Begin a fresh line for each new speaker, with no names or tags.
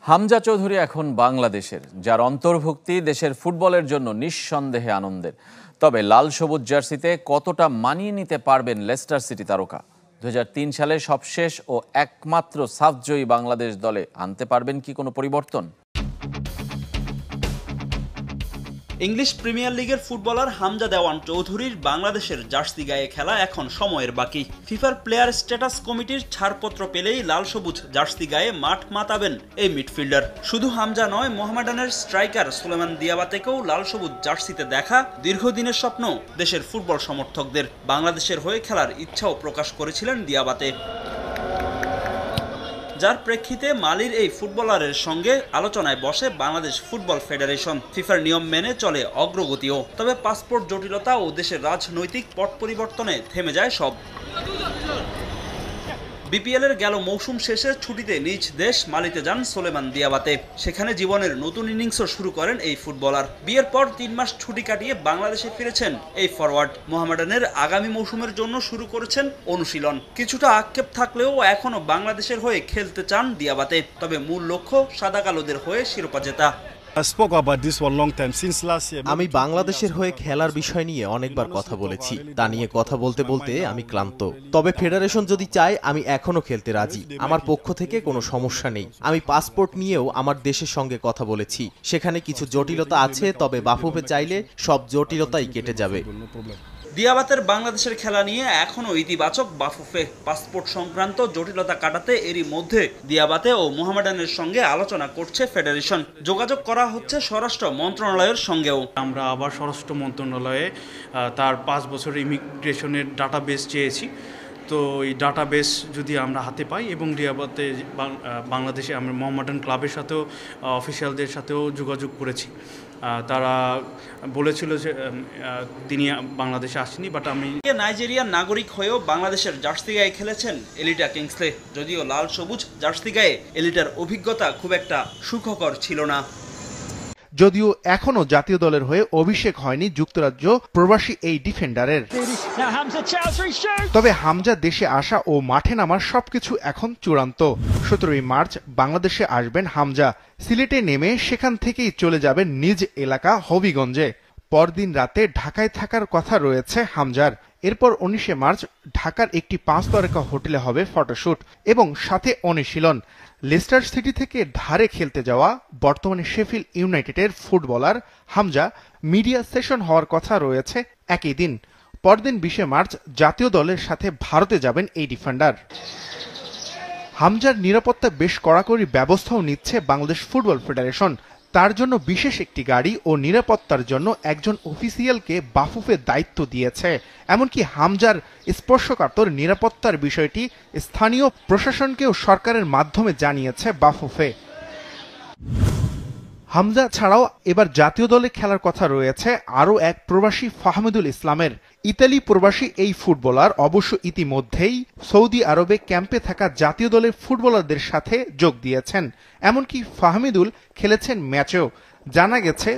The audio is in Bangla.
হামজা চৌধুরী এখন বাংলাদেশের, যার অন্তর্ভুক্তি দেশের ফুটবলের জন্য নিঃসন্দেহে আনন্দের। তবে লাল সবুজ জার্সিতে কতটা মানিয়ে নিতে পারবেন লেস্টার সিটি তারকা? 2003 সালে সবশেষ ও একমাত্র সাফজয়ী বাংলাদেশ দলে আনতে পারবেন কি কোনো পরিবর্তন?
ইংলিশ প্রিমিয়ার লিগের ফুটবলার হামজা দেওয়ান চৌধুরীর বাংলাদেশের জার্সি গায়ে খেলা এখন সময়ের বাকি। ফিফার প্লেয়ার স্ট্যাটাস কমিটির ছাড়পত্র পেলেই লাল সবুজ জার্সি গায়ে মাঠ মাতাবেন এই মিডফিল্ডার। শুধু হামজা নয়, মোহামেডানের স্ট্রাইকার সুলেমান দিয়াবাতেকেও লাল সবুজ জার্সিতে দেখা দীর্ঘদিনের স্বপ্ন দেশের ফুটবল সমর্থকদের। বাংলাদেশের হয়ে খেলার ইচ্ছাও প্রকাশ করেছিলেন দিয়াবাতে, যার প্রেক্ষিতে মালির এই ফুটবলারের সঙ্গে আলোচনায় বসে বাংলাদেশ ফুটবল ফেডারেশন। ফিফার নিয়ম মেনে চলে অগ্রগতিও, তবে পাসপোর্ট জটিলতা ও দেশের রাজনৈতিক পট পরিবর্তনে থেমে যায় সব। বিপিএলের গেল মৌসুম শেষে ছুটিতে নিজ দেশ মালিতে যান সুলেমান দিয়াবাতে। সেখানে জীবনের নতুন ইনিংসও শুরু করেন এই ফুটবলার। বিয়ের পর 3 মাস ছুটি কাটিয়ে বাংলাদেশে ফিরেছেন এই ফরওয়ার্ড। মোহামেডানের আগামী মৌসুমের জন্য শুরু করেছেন অনুশীলন। কিছুটা আক্ষেপ থাকলেও এখনো বাংলাদেশের হয়ে খেলতে চান দিয়াবাতে, তবে মূল লক্ষ্য সাদা কালোদের হয়ে শিরোপা জেতা।
আমি বাংলাদেশের হয়ে খেলার বিষয় নিয়ে অনেকবার কথা বলেছি। তা নিয়ে কথা বলতে বলতে আমি ক্লান্ত। তবে ফেডারেশন যদি চায় আমি এখনো খেলতে রাজি। আমার পক্ষ থেকে কোনো সমস্যা নেই। আমি পাসপোর্ট নিয়েও আমার দেশের সঙ্গে কথা বলেছি। সেখানে কিছু জটিলতা আছে, তবে বাফুফে চাইলে সব জটিলতাই কেটে যাবে।
দিয়াবাতের বাংলাদেশের খেলা নিয়ে এখনো ইতিবাচক বাফুফে। পাসপোর্ট সংক্রান্ত জটিলতা কাটাতে এরই মধ্যে দিয়াবাতে ও মোহামেডানের সঙ্গে আলোচনা করছে ফেডারেশন। যোগাযোগ করা হচ্ছে স্বরাষ্ট্র মন্ত্রণালয়ের সঙ্গেও।
আমরা আবার স্বরাষ্ট্র মন্ত্রণালয়ে তার 5 বছরের ইমিগ্রেশনের ডাটাবেস চেয়েছি। তো এই ডাটাবেস যদি আমরা হাতে পাই এবং দিয়াবাতে বাংলাদেশে আমরা মোহামেডান ক্লাবের সাথেও অফিসিয়ালদের সাথেও যোগাযোগ করেছি। তারা বলেছিল যে তিনি বাংলাদেশে আসেনি, বাট আমি
নাইজেরিয়ার নাগরিক হয়েও বাংলাদেশের জার্সি গায়ে খেলেছেন এলিটা কিংসলে। যদিও লাল সবুজ জার্সি গায়ে এলিটার অভিজ্ঞতা খুব একটা সুখকর ছিল না।
যদিও এখনো জাতীয় দলের হয়ে অভিষেক হয়নি যুক্তরাজ্য প্রবাসী এই ডিফেন্ডারের, তবে হামজা দেশে আসা ও মাঠে নামার সবকিছু এখন চূড়ান্ত। 17 মার্চ বাংলাদেশে আসবেন হামজা। সিলেটে নেমে সেখান থেকেই চলে যাবেন নিজ এলাকা হবিগঞ্জে। পরদিন রাতে ঢাকায় থাকার কথা রয়েছে হামজার। এরপর 19 মার্চ ঢাকার একটি 5 তারকা হোটেলে হবে ফটোশুট এবং সাথে অনুশীলন। লেস্টার সিটি থেকে ধারে খেলতে যাওয়া বর্তমানে শেফিল্ড ইউনাইটেডের ফুটবলার হামজা মিডিয়া সেশন হওয়ার কথা রয়েছে একই দিন। পরদিন 20 মার্চ জাতীয় দলের সাথে ভারতে যাবেন এই ডিফেন্ডার। হামজার নিরাপত্তা বেশ কড়াকড়ি ব্যবস্থাও নিচ্ছে বাংলাদেশ ফুটবল ফেডারেশন। তার জন্য বিশেষ একটি গাড়ি ও নিরাপত্তার জন্য একজন অফিসিয়ালকে বাফুফে দায়িত্ব দিয়েছে। এমনকি হামজার স্পর্শকাতর নিরাপত্তার বিষয়টি স্থানীয় প্রশাসনকেও সরকারের মাধ্যমে জানিয়েছে বাফুফে। হামজা ছাড়াও এবার জাতীয় দলে খেলার কথা রয়েছে আরও এক প্রবাসী ফাহমিদুল ইসলামের। ইতালি প্রবাসী এই ফুটবলার অবশ্য ইতিমধ্যেই সৌদি আরবে ক্যাম্পে থাকা জাতীয় দলের ফুটবলারদের সাথে যোগ দিয়েছেন। এমনকি ফাহমিদুল খেলেছেন ম্যাচেও। জানা গেছে